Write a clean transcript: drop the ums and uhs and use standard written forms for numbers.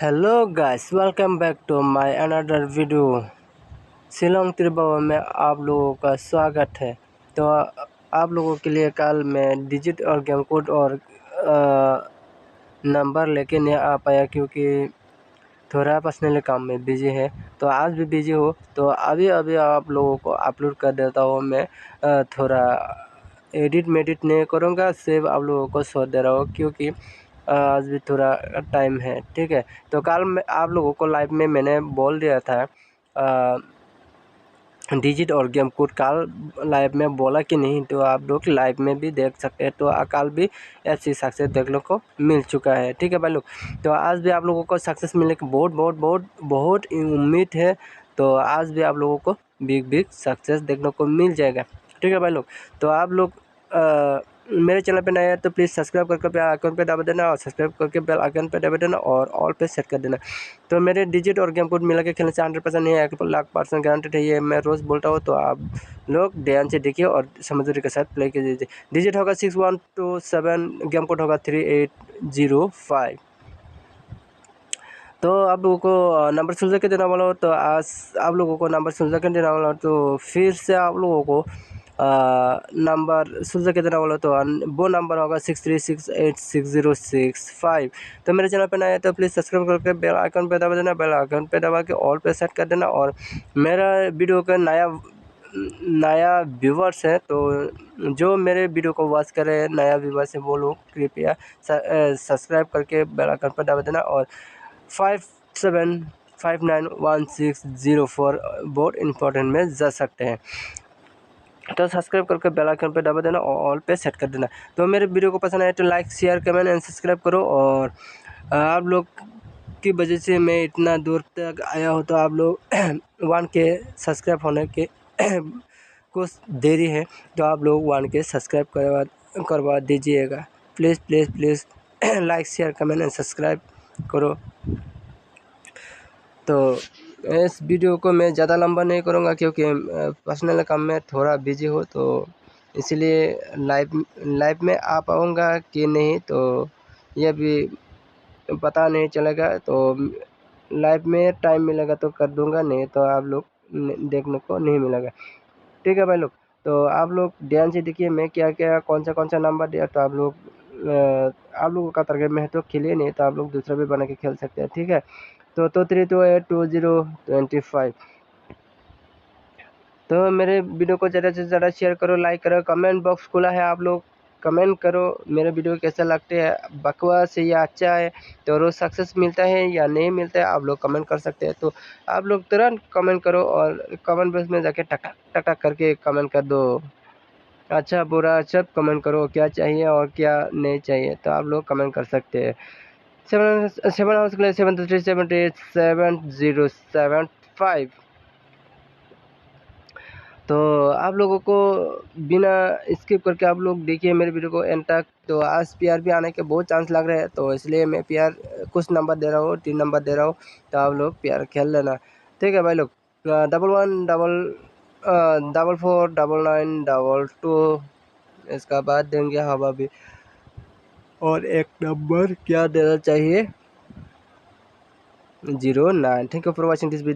Hello guys, welcome back to my another video. Shillong Tribhuvan में आप लोगों का स्वागत है। तो आप लोगों के लिए कल मैं डिजिट और गेम कोड और नंबर लेके नहीं आ पाया क्योंकि थोड़ा पर्सनली काम में बिजी है। तो आज भी बिजी हो तो अभी आप लोगों को अपलोड कर देता हूँ। मैं थोड़ा एडिट मेडिट नहीं करूँगा, सिर्फ आप लोगों को शो दे रहा हूँ क्योंकि आज भी थोड़ा टाइम है, ठीक है। तो कल मैं आप लोगों को लाइव में मैंने बोल दिया था डिजिट और गेम कोड कल लाइव में बोला कि नहीं, तो आप लोग लाइव में भी देख सकते हैं। तो कल भी ऐसी सक्सेस देखने को मिल चुका है, ठीक है भाई लोग। तो आज भी आप लोगों को सक्सेस मिलने की बहुत बहुत बहुत बहुत उम्मीद है। तो आज भी आप लोगों को बिग सक्सेस देखने को मिल जाएगा, ठीक है भाई लोग। तो आप लोग मेरे चैनल पे नए हैं तो प्लीज़ सब्सक्राइब करके बेल आइकन पे दबा देना और सब्सक्राइब करके बेल आइकन पे दबा देना और ऑल पे सेट कर देना। तो मेरे डिजिट और गेम कोड मिला के खेलने से 100% नहीं है, 1,00,000% गारंटेड है, ये मैं रोज़ बोलता हूँ। तो आप लोग ध्यान से देखिए और समझदारी के साथ प्ले कीजिए। डिजिट होगा 6127, गेम कोड होगा 3805। तो आप लोगों को नंबर सुलझा के देना वाला हो, तो आज आप लोगों को नंबर सुलझा के देना वाला हो, तो फिर से आप लोगों को नंबर सुलझा के देना वाला हो, तो वो नंबर होगा 63686065। तो मेरे चैनल पर नया है तो प्लीज़ सब्सक्राइब करके बेल आइकन पे दबा देना, बेल आइकन पे दबा के ऑल पे सेट कर देना। और मेरा वीडियो का नया व्यूवर्स है, तो जो मेरे वीडियो को वॉच कर रहे हैं नया व्यूवर्स है, वो लोग कृपया सब्सक्राइब करके बेल आइकन पर दबा देना और 57591604 बहुत इम्पोर्टेंट में जा सकते हैं। तो सब्सक्राइब करके बेल आइकन पे दबा देना और ऑल पे सेट कर देना। तो मेरे वीडियो को पसंद आए तो like share comment and subscribe करो। और आप लोग की वजह से मैं इतना दूर तक आया हूँ, तो आप लोग 1K सब्सक्राइब होने के कुछ देरी है, तो आप लोग 1K सब्सक्राइब करवा दीजिएगा। Please please please like share comment and subscribe करो। तो इस वीडियो को मैं ज़्यादा लंबा नहीं करूँगा क्योंकि पर्सनल काम में थोड़ा बिजी हो, तो इसलिए लाइव में आ पाऊँगा कि नहीं तो ये भी पता नहीं चलेगा। तो लाइव में टाइम मिलेगा तो कर दूँगा, नहीं तो आप लोग देखने को नहीं मिलेगा, ठीक है भाई लोग। तो आप लोग ध्यान से देखिए मैं क्या कौन सा नंबर दिया, तो आप लोगों का टारगेट में है तो खेलिए, नहीं तो आप लोग दूसरा भी बना के खेल सकते हैं, ठीक है। तो 3282025। तो मेरे वीडियो को ज़्यादा से ज़्यादा शेयर करो, लाइक करो, कमेंट बॉक्स खुला है, आप लोग कमेंट करो मेरे वीडियो कैसा लगते हैं, बकवास है या अच्छा है, तो रोज़ सक्सेस मिलता है या नहीं मिलता है, आप लोग कमेंट कर सकते हैं। तो आप लोग तुरंत कमेंट करो और कमेंट बॉक्स में जाके टक टक करके कमेंट कर दो। अच्छा बुरा सब कमेंट करो, क्या चाहिए और क्या नहीं चाहिए, तो आप लोग कमेंट कर सकते हैं। 7 आवर्स के लिए 73787075। तो आप लोगों को बिना स्किप करके आप लोग देखिए मेरे वीडियो को एंड तक। तो आज पीआर भी आने के बहुत चांस लग रहे हैं, तो इसलिए मैं पीआर कुछ नंबर दे रहा हूँ, 3 नंबर दे रहा हूँ, तो आप लोग पीआर खेल लेना, ठीक है भाई लोग। 11449922 इसका बाद देंगे हवा भी। और एक नंबर क्या देना चाहिए 09। Thank you for watching this video.